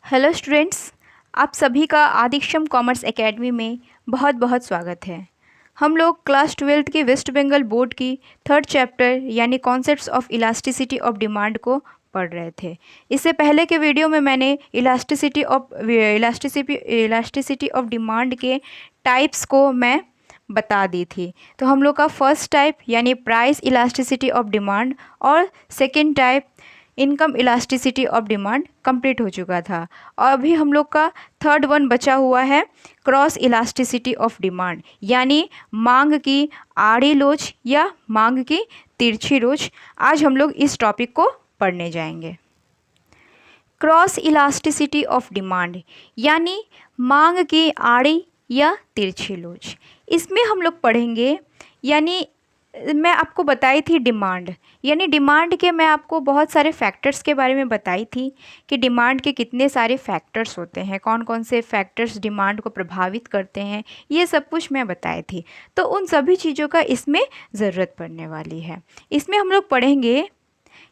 Hello students, आप सभी का आदिक्षम कॉमर्स एकेडमी में बहुत बहुत स्वागत है। हम लोग क्लास 12th की वेस्ट बंगाल बोर्ड की थर्ड चैप्टर यानी concepts of elasticity of demand को पढ़ रहे थे। इससे पहले के वीडियो में मैंने इलास्टिसिटी ऑफ डिमांड के टाइप्स को मैं बता दी थी। तो हम लोग का फर्स्ट टाइप यानी प्राइस इलास्टिसिटी ऑफ डिमांड और second type income elasticity of demand complete हो चुका था और अभी हम लोग का थर्ड वन बचा हुआ है क्रॉस इलास्टिसिटी ऑफ डिमांड यानी मांग की आड़ी लोच या मांग की तिरछी लोच। आज हम लोग इस टॉपिक को पढ़ने जाएंगे। क्रॉस इलास्टिसिटी ऑफ डिमांड यानी मांग की आड़ी या तिरछी लोच, इसमें हम लोग पढ़ेंगे यानी मैं आपको बताई थी डिमांड यानी डिमांड के मैं आपको बहुत सारे फैक्टर्स के बारे में बताई थी कि डिमांड के कितने सारे फैक्टर्स होते हैं, कौन कौन से फैक्टर्स डिमांड को प्रभावित करते हैं, ये सब कुछ मैं बताई थी। तो उन सभी चीज़ों का इसमें ज़रूरत पड़ने वाली है। इसमें हम लोग पढ़ेंगे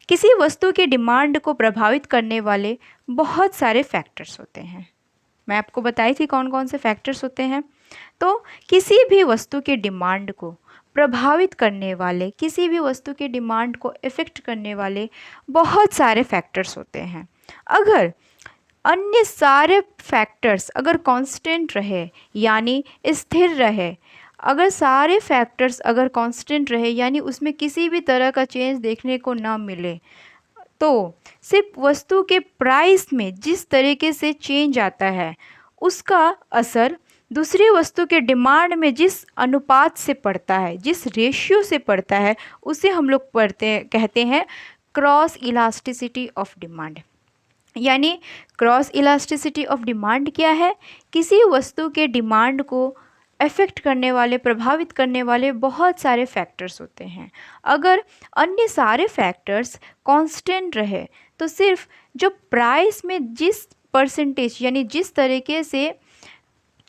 किसी वस्तु के डिमांड को प्रभावित करने वाले बहुत सारे फैक्टर्स होते हैं। मैं आपको बताई थी कौन कौन से फैक्टर्स होते हैं। तो किसी भी वस्तु के डिमांड को प्रभावित करने वाले, किसी भी वस्तु के डिमांड को इफ़ेक्ट करने वाले बहुत सारे फैक्टर्स होते हैं। अगर अन्य सारे फैक्टर्स अगर कांस्टेंट रहे यानी स्थिर रहे, अगर सारे फैक्टर्स अगर कांस्टेंट रहे यानी उसमें किसी भी तरह का चेंज देखने को ना मिले, तो सिर्फ वस्तु के प्राइस में जिस तरीके से चेंज आता है उसका असर दूसरी वस्तु के डिमांड में जिस अनुपात से पड़ता है, जिस रेशियो से पड़ता है, उसे हम लोग कहते हैं क्रॉस इलास्टिसिटी ऑफ डिमांड। यानी क्रॉस इलास्टिसिटी ऑफ डिमांड क्या है? किसी वस्तु के डिमांड को अफेक्ट करने वाले, प्रभावित करने वाले बहुत सारे फैक्टर्स होते हैं। अगर अन्य सारे फैक्टर्स कांस्टेंट रहे तो सिर्फ जो प्राइस में जिस परसेंटेज यानी जिस तरीके से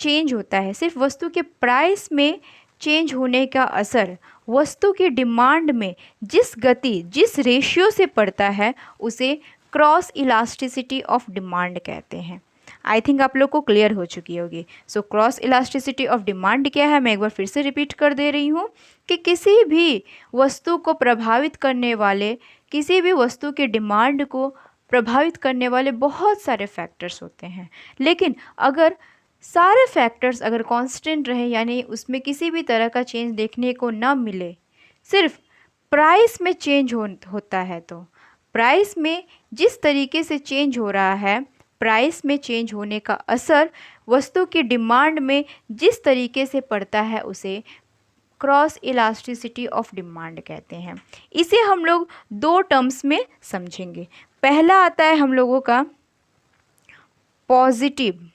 चेंज होता है, सिर्फ वस्तु के प्राइस में चेंज होने का असर वस्तु की डिमांड में जिस गति, जिस रेशियो से पड़ता है, उसे क्रॉस इलास्टिसिटी ऑफ डिमांड कहते हैं। आई थिंक आप लोग को क्लियर हो चुकी होगी। So cross elasticity of demand क्या है, मैं एक बार फिर से रिपीट कर दे रही हूँ कि किसी भी वस्तु को प्रभावित करने वाले, किसी भी वस्तु के डिमांड को प्रभावित करने वाले बहुत सारे फैक्टर्स होते हैं, लेकिन अगर सारे फैक्टर्स अगर कांस्टेंट रहे यानी उसमें किसी भी तरह का चेंज देखने को ना मिले, सिर्फ प्राइस में चेंज होता है, तो प्राइस में जिस तरीके से चेंज हो रहा है, प्राइस में चेंज होने का असर वस्तु की डिमांड में जिस तरीके से पड़ता है, उसे क्रॉस इलास्टिसिटी ऑफ डिमांड कहते हैं। इसे हम लोग दो टर्म्स में समझेंगे। पहला आता है हम लोगों का positive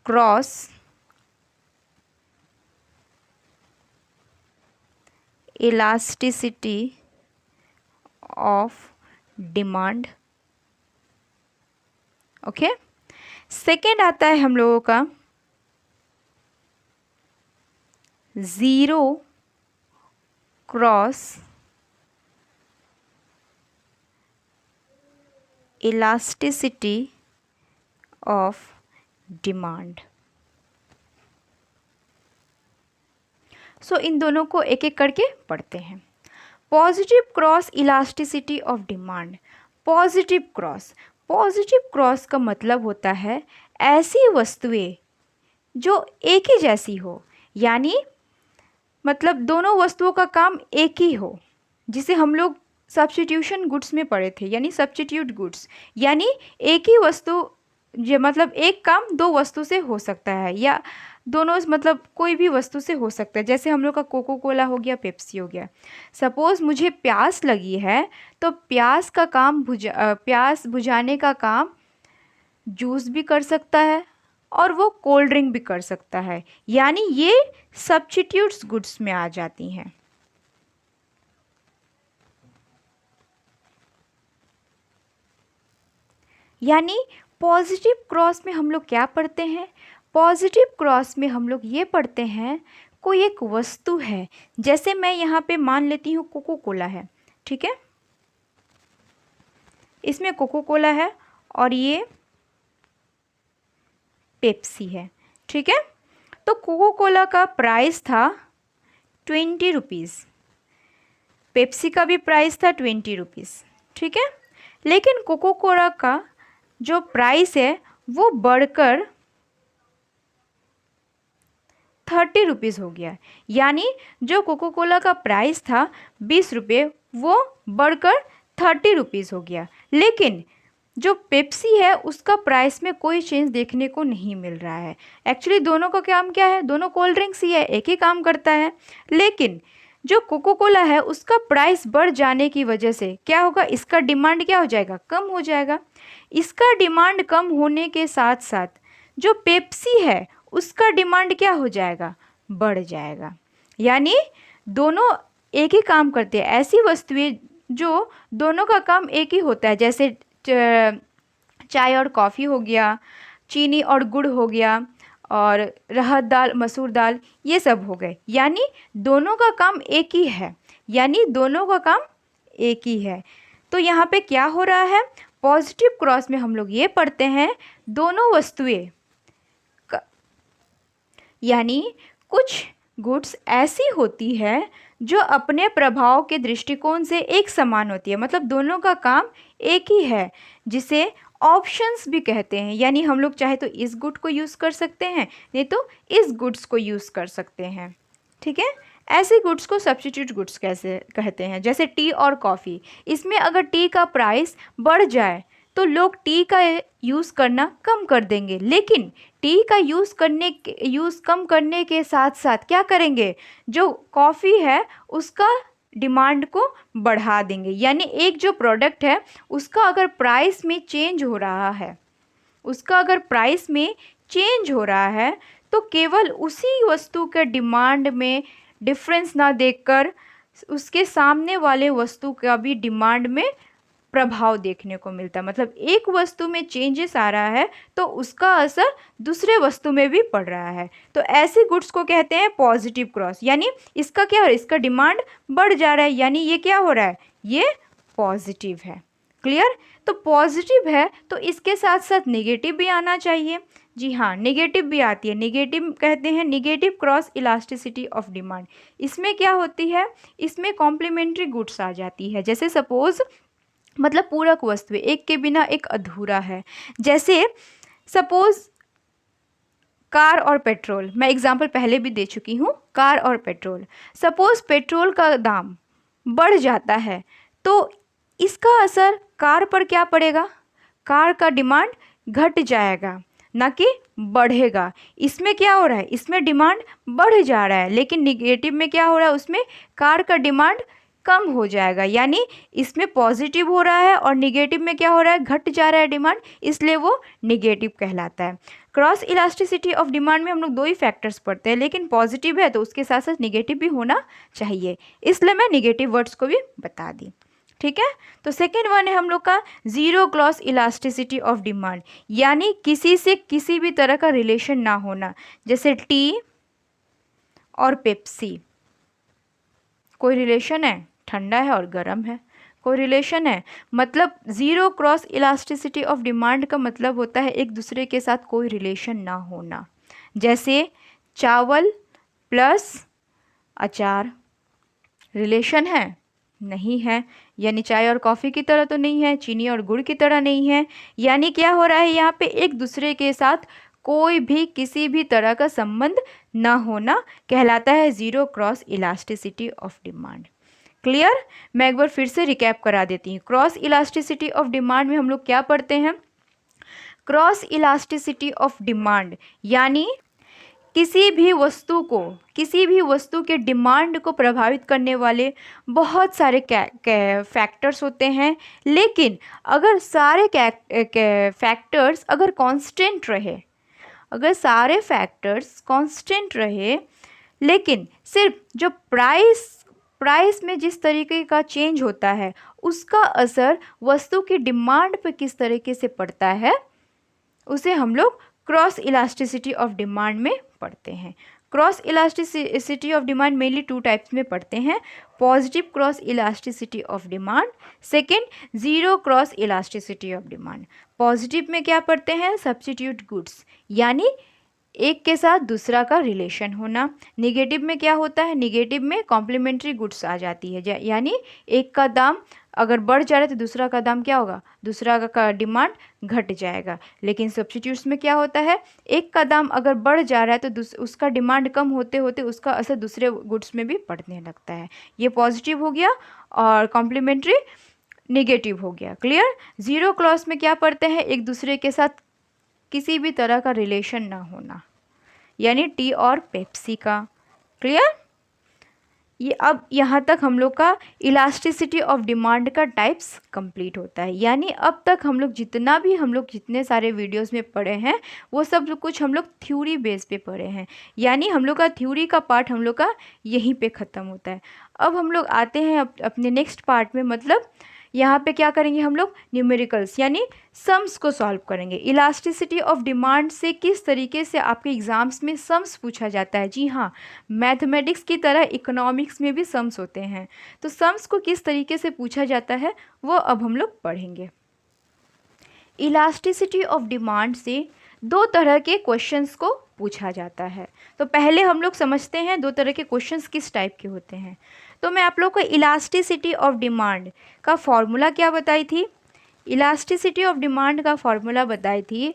cross elasticity of demand. Okay, second आता है हम लोगों का zero cross elasticity of demand. So इन दोनों को एक एक करके पढ़ते हैं। Positive cross elasticity of demand. Positive cross का मतलब होता है ऐसी वस्तुएं जो एक ही जैसी हो, यानी मतलब दोनों वस्तुओं का काम एक ही हो, जिसे हम लोग सब्स्टिट्यूशन गुड्स में पढ़े थे, यानी सब्स्टिट्यूट गुड्स, यानी एक ही वस्तु मतलब एक काम दो वस्तु से हो सकता है या दोनों मतलब कोई भी वस्तु से हो सकता है। जैसे हम लोग का कोको कोला हो गया, पेप्सी हो गया। सपोज़ मुझे प्यास लगी है तो प्यास बुझाने का काम जूस भी कर सकता है और वो कोल्ड ड्रिंक भी कर सकता है, यानी ये सब्स्टिट्यूट्स गुड्स में आ जाती हैं। यानी पॉजिटिव क्रॉस में हम लोग क्या पढ़ते हैं? पॉजिटिव क्रॉस में हम लोग ये पढ़ते हैं कोई एक वस्तु है, जैसे मैं यहाँ पे मान लेती हूँ कोको कोला है, ठीक है। इसमें कोको कोला है और ये पेप्सी है, ठीक है। तो कोको कोला का प्राइस था 20 रुपीज़, पेप्सी का भी प्राइस था 20 रुपीज़, ठीक है। लेकिन कोको कोला का जो प्राइस है वो बढ़कर 30 रुपीज़ हो गया, यानी जो कोको कोला का प्राइस था 20 रुपये वो बढ़कर 30 रुपीज़ हो गया। लेकिन जो पेप्सी है उसका प्राइस में कोई चेंज देखने को नहीं मिल रहा है। एक्चुअली दोनों का काम क्या है, दोनों कोल्ड ड्रिंक्स ही है, एक ही काम करता है। लेकिन जो कोको कोला है उसका प्राइस बढ़ जाने की वजह से क्या होगा, इसका डिमांड क्या हो जाएगा, कम हो जाएगा। इसका डिमांड कम होने के साथ साथ जो पेप्सी है उसका डिमांड क्या हो जाएगा, बढ़ जाएगा। यानी दोनों एक ही काम करते हैं। ऐसी वस्तुएं जो दोनों का काम एक ही होता है, जैसे चाय और कॉफ़ी हो गया, चीनी और गुड़ हो गया, और रहत दाल, मसूर दाल, ये सब हो गए। यानी दोनों का काम एक ही है, यानी दोनों का काम एक ही है। तो यहाँ पे क्या हो रहा है, पॉजिटिव क्रॉस में हम लोग ये पढ़ते हैं दोनों वस्तुएं, यानी कुछ गुड्स ऐसी होती है जो अपने प्रभाव के दृष्टिकोण से एक समान होती है, मतलब दोनों का काम एक ही है, जिसे ऑप्शंस भी कहते हैं। यानी हम लोग चाहे तो इस गुड को यूज़ कर सकते हैं, नहीं तो इस गुड्स को यूज़ कर सकते हैं, ठीक है। ऐसे गुड्स को सब्स्टिट्यूट गुड्स कैसे कहते हैं, जैसे टी और कॉफ़ी। इसमें अगर टी का प्राइस बढ़ जाए तो लोग टी का यूज़ करना कम कर देंगे, लेकिन टी का यूज़ कम करने के साथ साथ क्या करेंगे, जो कॉफ़ी है उसका डिमांड को बढ़ा देंगे। यानी एक जो प्रोडक्ट है उसका अगर प्राइस में चेंज हो रहा है, तो केवल उसी वस्तु के डिमांड में डिफरेंस ना देखकर उसके सामने वाले वस्तु का भी डिमांड में प्रभाव देखने को मिलता है। मतलब एक वस्तु में चेंजेस आ रहा है तो उसका असर दूसरे वस्तु में भी पड़ रहा है। तो ऐसे गुड्स को कहते हैं पॉजिटिव क्रॉस, यानी इसका क्या हो रहा है, इसका डिमांड बढ़ जा रहा है, यानी ये क्या हो रहा है, ये पॉजिटिव है। क्लियर। तो पॉजिटिव है तो इसके साथ साथ नेगेटिव भी आना चाहिए। जी हाँ, नेगेटिव भी आती है। नेगेटिव कहते हैं negative cross elasticity of demand. इसमें क्या होती है, इसमें कॉम्प्लीमेंट्री गुड्स आ जाती है। जैसे सपोज, मतलब पूरक वस्तुएं, एक के बिना एक अधूरा है। जैसे सपोज कार और पेट्रोल, मैं एग्जांपल पहले भी दे चुकी हूँ, कार और पेट्रोल। सपोज पेट्रोल का दाम बढ़ जाता है तो इसका असर कार पर क्या पड़ेगा, कार का डिमांड घट जाएगा ना कि बढ़ेगा। इसमें क्या हो रहा है, इसमें डिमांड बढ़ जा रहा है, लेकिन निगेटिव में क्या हो रहा है, उसमें कार का डिमांड कम हो जाएगा। यानी इसमें पॉजिटिव हो रहा है और निगेटिव में क्या हो रहा है, घट जा रहा है डिमांड, इसलिए वो निगेटिव कहलाता है। क्रॉस इलास्टिसिटी ऑफ डिमांड में हम लोग दो ही फैक्टर्स पढ़ते हैं, लेकिन पॉजिटिव है तो उसके साथ साथ निगेटिव भी होना चाहिए, इसलिए मैं निगेटिव वर्ड्स को भी बता दी। ठीक है। तो सेकेंड वन है हम लोग का zero cross elasticity of demand, यानी किसी से किसी भी तरह का रिलेशन ना होना। जैसे टी और पेप्सी, कोई रिलेशन है, ठंडा है और गर्म है, कोई रिलेशन है। मतलब zero cross elasticity of demand का मतलब होता है एक दूसरे के साथ कोई रिलेशन ना होना। जैसे चावल प्लस अचार, रिलेशन है, नहीं है। यानी चाय और कॉफ़ी की तरह तो नहीं है, चीनी और गुड़ की तरह नहीं है। यानी क्या हो रहा है, यहाँ पे एक दूसरे के साथ कोई भी किसी भी तरह का संबंध ना होना कहलाता है zero cross elasticity of demand. Clear. मैं एक बार फिर से रिकैप करा देती हूँ। क्रॉस इलास्टिसिटी ऑफ डिमांड में हम लोग क्या पढ़ते हैं, क्रॉस इलास्टिसिटी ऑफ डिमांड यानी किसी भी वस्तु के डिमांड को प्रभावित करने वाले बहुत सारे फैक्टर्स होते हैं, लेकिन अगर सारे फैक्टर्स अगर कांस्टेंट रहे, अगर सारे फैक्टर्स कांस्टेंट रहे, लेकिन सिर्फ जो प्राइस में जिस तरीके का चेंज होता है उसका असर वस्तु की डिमांड पर किस तरीके से पड़ता है, उसे हम लोग क्रॉस इलास्टिसिटी ऑफ डिमांड में पढ़ते हैं। Cross elasticity of demand mainly two types में पढ़ते हैं, positive cross elasticity of demand, second zero cross elasticity of demand. Positive में क्या पढ़ते हैं, सब्स्टिट्यूट गुड्स, यानी एक के साथ दूसरा का रिलेशन होना। निगेटिव में क्या होता है, निगेटिव में कॉम्प्लीमेंट्री गुड्स आ जाती है, यानी एक का दाम अगर बढ़ जा रहा है तो दूसरा का दाम क्या होगा, दूसरा का डिमांड घट जाएगा। लेकिन सब्स्टिट्यूट्स में क्या होता है, एक का दाम अगर बढ़ जा रहा है तो उसका डिमांड कम होते होते उसका असर दूसरे गुड्स में भी पड़ने लगता है। ये पॉजिटिव हो गया और कॉम्प्लीमेंट्री निगेटिव हो गया। क्लियर। जीरो क्लॉज में क्या पढ़ते हैं, एक दूसरे के साथ किसी भी तरह का रिलेशन ना होना, यानी टी और पेप्सी का। क्लियर। ये अब यहाँ तक हम लोग का इलास्टिसिटी ऑफ डिमांड का टाइप्स कंप्लीट होता है। यानी अब तक हम लोग जितने सारे वीडियोस में पढ़े हैं वो सब कुछ हम लोग थ्योरी बेस पे पढ़े हैं, यानी हम लोग का थ्योरी का पार्ट हम लोग का यहीं पे ख़त्म होता है। अब हम लोग आते हैं अपने नेक्स्ट पार्ट में, मतलब यहाँ पे क्या करेंगे हम लोग, न्यूमेरिकल्स यानी सम्स को सॉल्व करेंगे। इलास्टिसिटी ऑफ डिमांड से किस तरीके से आपके एग्जाम्स में सम्स पूछा जाता है। जी हाँ, मैथमेटिक्स की तरह इकोनॉमिक्स में भी सम्स होते हैं, तो सम्स को किस तरीके से पूछा जाता है वो अब हम लोग पढ़ेंगे। इलास्टिसिटी ऑफ डिमांड से दो तरह के क्वेश्चंस को पूछा जाता है। तो पहले हम लोग समझते हैं दो तरह के क्वेश्चंस किस टाइप के होते हैं। तो मैं आप लोग को इलास्टिसिटी ऑफ डिमांड का फॉर्मूला क्या बताई थी, इलास्टिसिटी ऑफ डिमांड का फॉर्मूला बताई थी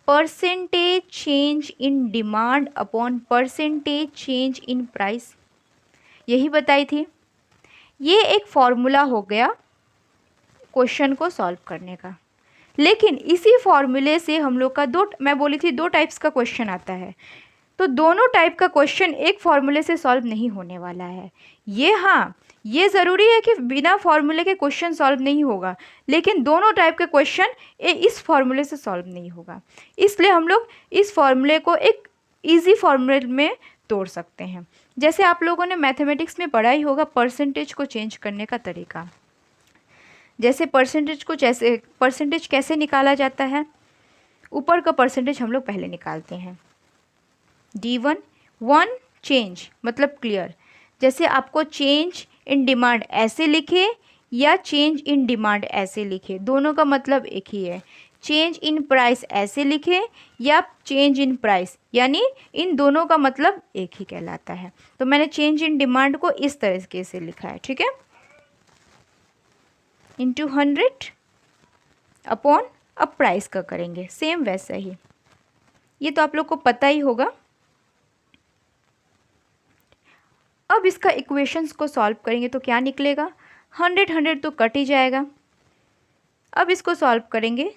percentage change in demand upon percentage change in price, यही बताई थी। ये एक फॉर्मूला हो गया क्वेश्चन को सॉल्व करने का। लेकिन इसी फॉर्मूले से हम लोग का मैं बोली थी दो टाइप्स का क्वेश्चन आता है, तो दोनों टाइप का क्वेश्चन एक फॉर्मूले से सॉल्व नहीं होने वाला है। ये ज़रूरी है कि बिना फॉर्मूले के क्वेश्चन सॉल्व नहीं होगा, लेकिन दोनों टाइप के क्वेश्चन इस फॉर्मूले से सॉल्व नहीं होगा। इसलिए हम लोग इस फॉर्मूले को एक इजी फॉर्मूले में तोड़ सकते हैं। जैसे आप लोगों ने मैथमेटिक्स में पढ़ा ही होगा परसेंटेज को चेंज करने का तरीका। जैसे परसेंटेज कैसे निकाला जाता है, ऊपर का परसेंटेज हम लोग पहले निकालते हैं, D1 1 चेंज मतलब क्लियर। जैसे आपको चेंज इन डिमांड ऐसे लिखे या चेंज इन डिमांड ऐसे लिखे, दोनों का मतलब एक ही है। चेंज इन प्राइस ऐसे लिखे या चेंज इन प्राइस, यानी इन दोनों का मतलब एक ही कहलाता है। तो मैंने चेंज इन डिमांड को इस तरीके से लिखा है, ठीक है, इंटू 100 अपॉन, अब प्राइस का करेंगे सेम वैसा ही, ये तो आप लोग को पता ही होगा। अब इसका इक्वेशंस को सॉल्व करेंगे तो क्या निकलेगा, 100 तो कट ही जाएगा। अब इसको सॉल्व करेंगे,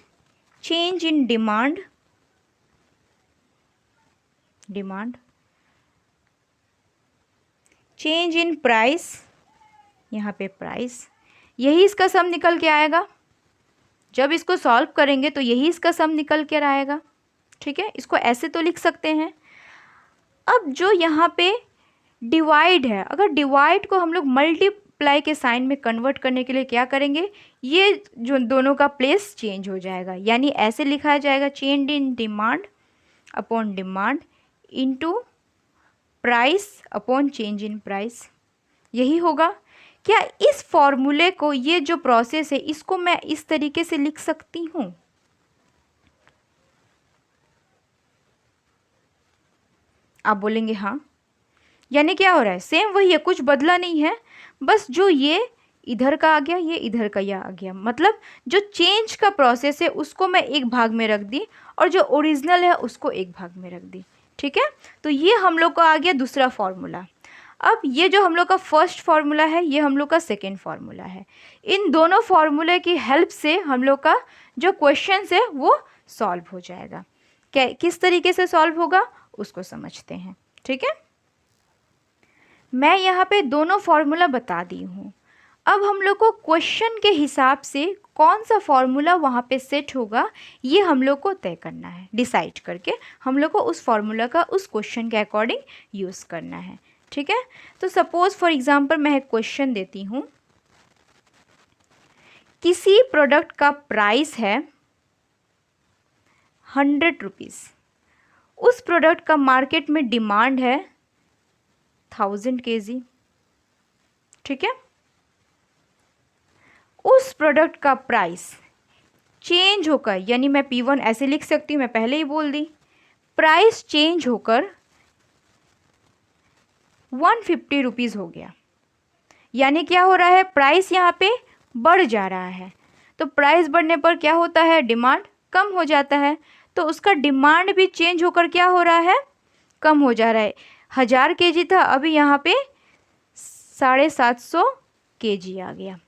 change in demand change in price, यहाँ पे प्राइस, यही इसका सम निकल के आएगा। जब इसको सॉल्व करेंगे तो यही इसका सम निकल कर आएगा, ठीक है। इसको ऐसे तो लिख सकते हैं। अब जो यहाँ पे डिवाइड है, अगर डिवाइड को हम लोग मल्टीप्लाई के साइन में कन्वर्ट करने के लिए क्या करेंगे, ये जो दोनों का प्लेस चेंज हो जाएगा, यानी ऐसे लिखा जाएगा change in demand upon demand into price upon change in price, यही होगा। क्या इस फॉर्मूले को, ये जो प्रोसेस है, इसको मैं इस तरीके से लिख सकती हूँ? आप बोलेंगे हाँ, यानी क्या हो रहा है, सेम वही है, कुछ बदला नहीं है, बस जो ये इधर का आ गया, ये इधर का आ गया, मतलब जो चेंज का प्रोसेस है उसको मैं एक भाग में रख दी और जो ओरिजिनल है उसको एक भाग में रख दी, ठीक है। तो ये हम लोग का आ गया दूसरा फॉर्मूला। अब ये जो हम लोग का फर्स्ट फार्मूला है, ये हम लोग का सेकेंड फार्मूला है। इन दोनों फार्मूले की हेल्प से हम लोग का जो क्वेश्चन है वो सॉल्व हो जाएगा। क्या किस तरीके से सॉल्व होगा उसको समझते हैं, ठीक है। मैं यहाँ पे दोनों फार्मूला बता दी हूँ। अब हम लोग को क्वेश्चन के हिसाब से कौन सा फार्मूला वहाँ पे सेट होगा ये हम लोग को तय करना है, डिसाइड करके हम लोग को उस फार्मूला का उस क्वेश्चन के अकॉर्डिंग यूज़ करना है, ठीक है। तो सपोज फॉर एग्जांपल मैं एक क्वेश्चन देती हूँ, किसी प्रोडक्ट का प्राइस है 100 रुपीज़, उस प्रोडक्ट का मार्केट में डिमांड है 1000 kg, ठीक है। उस प्रोडक्ट का प्राइस चेंज होकर, यानी मैं P1 ऐसे लिख सकती हूँ, मैं पहले ही बोल दी, प्राइस चेंज होकर 150 रुपीज़ हो गया। यानी क्या हो रहा है, प्राइस यहाँ पे बढ़ जा रहा है। तो प्राइस बढ़ने पर क्या होता है, डिमांड कम हो जाता है। तो उसका डिमांड भी चेंज होकर क्या हो रहा है, कम हो जा रहा है। 1000 kg था, अभी यहाँ पे 750 kg आ गया।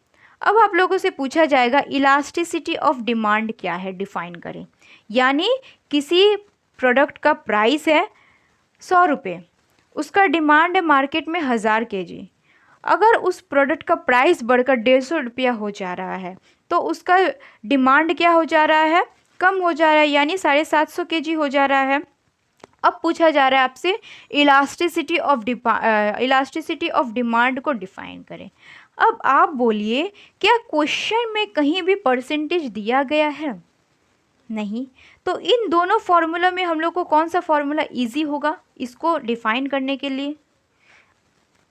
अब आप लोगों से पूछा जाएगा इलास्टिसिटी ऑफ डिमांड क्या है, डिफाइन करें। यानी किसी प्रोडक्ट का प्राइस है 100 रुपये, उसका डिमांड है मार्केट में 1000 kg। अगर उस प्रोडक्ट का प्राइस बढ़कर 150 रुपया हो जा रहा है तो उसका डिमांड क्या हो जा रहा है, कम हो जा रहा है, यानी 750 kg हो जा रहा है। अब पूछा जा रहा है आपसे इलास्टिसिटी ऑफ डिमांड को डिफाइन करें। अब आप बोलिए, क्या क्वेश्चन में कहीं भी परसेंटेज दिया गया है? नहीं। तो इन दोनों फॉर्मूला में हम लोग को कौन सा फॉर्मूला इजी होगा इसको डिफाइन करने के लिए?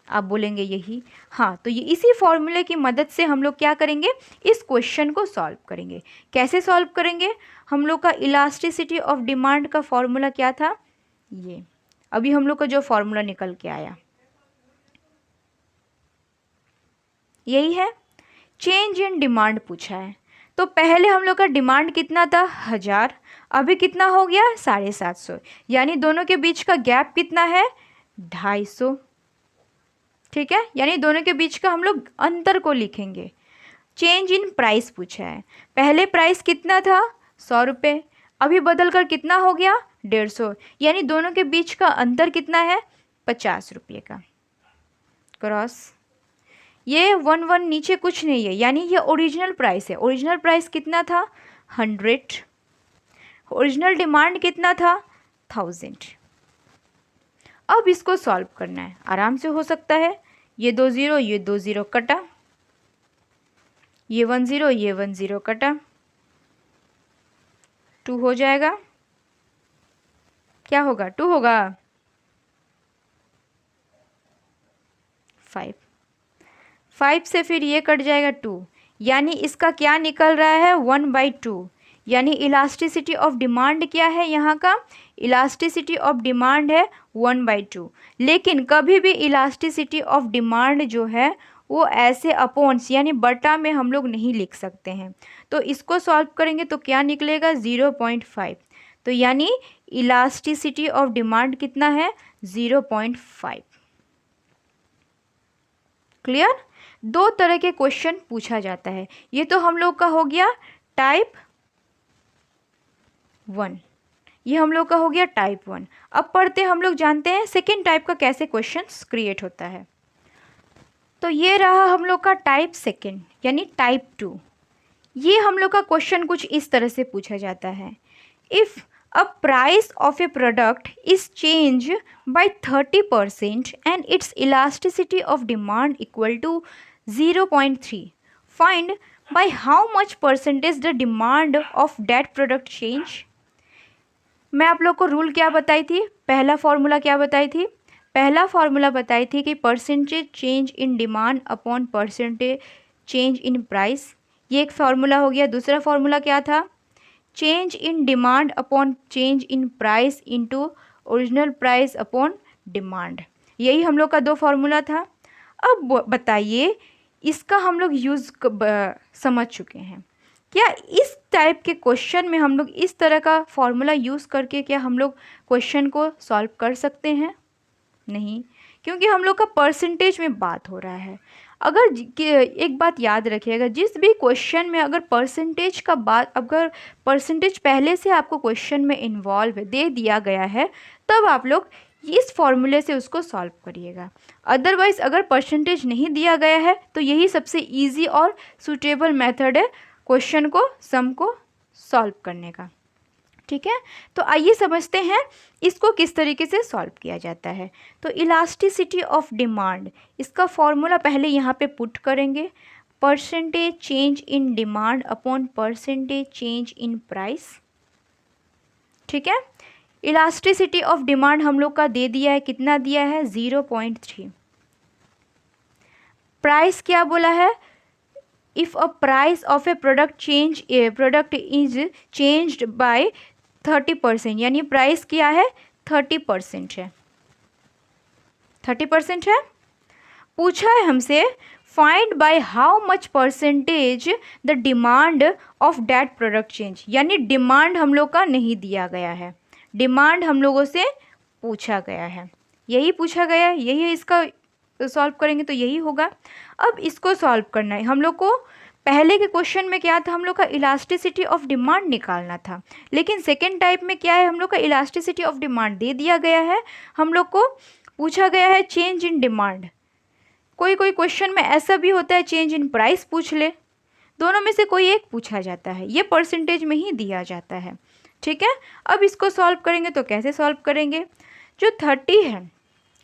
आप बोलेंगे यही। हाँ, तो ये इसी फॉर्मूले की मदद से हम लोग क्या करेंगे, इस क्वेश्चन को सॉल्व करेंगे। कैसे सॉल्व करेंगे? हम लोग का इलास्टिसिटी ऑफ डिमांड का फॉर्मूला क्या था, ये अभी हम लोग का जो फॉर्मूला निकल के आया यही है। चेंज इन डिमांड पूछा है, तो पहले हम लोग का डिमांड कितना था, 1000, अभी कितना हो गया, 750, यानी दोनों के बीच का गैप कितना है, 250, ठीक है। यानी दोनों के बीच का हम लोग अंतर को लिखेंगे। चेंज इन प्राइस पूछा है, पहले प्राइस कितना था, 100 रुपये, अभी बदल कर कितना हो गया, 150, यानी दोनों के बीच का अंतर कितना है, 50 रुपये का। क्रॉस, ये 1 नीचे कुछ नहीं है, यानी ये ओरिजिनल प्राइस है। ओरिजिनल प्राइस कितना था, 100, ओरिजिनल डिमांड कितना था, 1000। अब इसको सॉल्व करना है, आराम से हो सकता है। ये 2 0, ये 2 0 कटा, ये 1 0, ये 1 0 कटा, 2 हो जाएगा। क्या होगा, 2 होगा, 5 से फिर ये कट जाएगा 2, यानी इसका क्या निकल रहा है, 1/2। यानी इलास्टिसिटी ऑफ डिमांड क्या है, यहाँ का इलास्टिसिटी ऑफ डिमांड है 1/2। लेकिन कभी भी इलास्टिसिटी ऑफ डिमांड जो है वो ऐसे अपॉन्स यानी बटा में हम लोग नहीं लिख सकते हैं। तो इसको सॉल्व करेंगे तो क्या निकलेगा, 0.5। तो यानी इलास्टिसिटी ऑफ डिमांड कितना है, 0.5। क्लियर? 2 तरह के क्वेश्चन पूछा जाता है। ये तो हम लोग का हो गया टाइप 1, ये हम लोग का हो गया टाइप 1। अब पढ़ते हम लोग जानते हैं सेकेंड टाइप का कैसे क्वेश्चंस क्रिएट होता है। तो ये रहा हम लोग का टाइप सेकेंड यानी टाइप 2। ये हम लोग का क्वेश्चन कुछ इस तरह से पूछा जाता है, if a price of a product is changed by 30% and its elasticity of demand equal to 0.3, find by how much percentage the demand of that product change। मैं आप लोग को रूल क्या बताई थी, पहला फॉर्मूला क्या बताई थी, पहला फॉर्मूला बताई थी कि percentage change in demand upon percentage change in price, ये एक फार्मूला हो गया। दूसरा फार्मूला क्या था, change in demand upon change in price into original price upon demand, यही हम लोग का 2 फार्मूला था। अब बताइए इसका हम लोग यूज़ समझ चुके हैं, क्या इस टाइप के क्वेश्चन में हम लोग इस तरह का फॉर्मूला यूज़ करके क्या हम लोग क्वेश्चन को सॉल्व कर सकते हैं? नहीं, क्योंकि हम लोग का परसेंटेज में बात हो रहा है। अगर एक बात याद रखिएगा, जिस भी क्वेश्चन में अगर परसेंटेज का बात, अगर परसेंटेज पहले से आपको क्वेश्चन में इन्वॉल्व दे दिया गया है तब आप लोग इस फॉर्मूले से उसको सॉल्व करिएगा। अदरवाइज़ अगर परसेंटेज नहीं दिया गया है तो यही सबसे इजी और सूटेबल मेथड है क्वेश्चन को, सम को सॉल्व करने का। ठीक है, तो आइए समझते हैं इसको किस तरीके से सॉल्व किया जाता है। तो इलास्टिसिटी ऑफ डिमांड, इसका फॉर्मूला पहले यहाँ पे पुट करेंगे, percentage change in demand upon percentage change in price. ठीक है, इलास्टिसिटी ऑफ डिमांड हम लोग का दे दिया है, कितना दिया है 0.3। प्राइस क्या बोला है, if a price of A product is changed by 30%, यानी प्राइस क्या है 30% है, 30% है। पूछा है हमसे find by how much percentage the demand of that product change, यानी डिमांड हम लोग का नहीं दिया गया है, डिमांड हम लोगों से पूछा गया है, यही पूछा गया है, यही इसका सॉल्व करेंगे तो यही होगा। अब इसको सॉल्व करना है हम लोग को। पहले के क्वेश्चन में क्या था, हम लोग का इलास्टिसिटी ऑफ डिमांड निकालना था, लेकिन सेकेंड टाइप में क्या है, हम लोग का इलास्टिसिटी ऑफ डिमांड दे दिया गया है, हम लोग को पूछा गया है चेंज इन डिमांड। कोई कोई क्वेश्चन में ऐसा भी होता है चेंज इन प्राइस पूछ ले, दोनों में से कोई एक पूछा जाता है, ये परसेंटेज में ही दिया जाता है, ठीक है। अब इसको सॉल्व करेंगे तो कैसे सॉल्व करेंगे, जो 30 है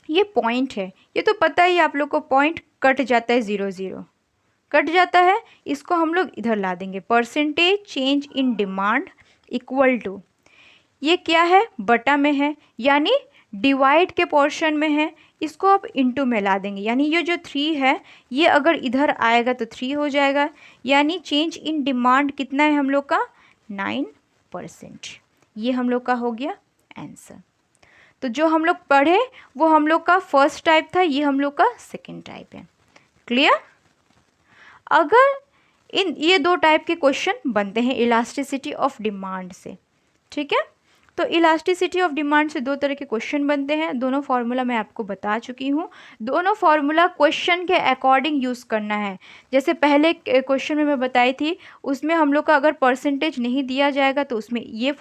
ये पॉइंट है, ये तो पता ही आप लोग को, पॉइंट कट जाता है, 0 0 कट जाता है, इसको हम लोग इधर ला देंगे, percentage change in demand equal to, ये क्या है बटा में है, यानी डिवाइड के पोर्शन में है, इसको आप इनटू में ला देंगे, यानी ये जो 3 है ये अगर इधर आएगा तो 3 हो जाएगा, यानी चेंज इन डिमांड कितना है हम लोग का 9%। ये हम लोग का हो गया आंसर। तो जो हम लोग पढ़े वो हम लोग का फर्स्ट टाइप था, ये हम लोग का सेकेंड टाइप है। क्लियर। अगर ये 2 टाइप के क्वेश्चन बनते हैं इलास्टिसिटी ऑफ डिमांड से, ठीक है। तो इलास्टिसिटी ऑफ डिमांड से 2 तरह के क्वेश्चन बनते हैं, दोनों फार्मूला मैं आपको बता चुकी हूँ, दोनों फार्मूला क्वेश्चन के अकॉर्डिंग यूज़ करना है। जैसे पहले क्वेश्चन में मैं बताई थी, उसमें हम लोग का अगर परसेंटेज नहीं दिया जाएगा तो उसमें ये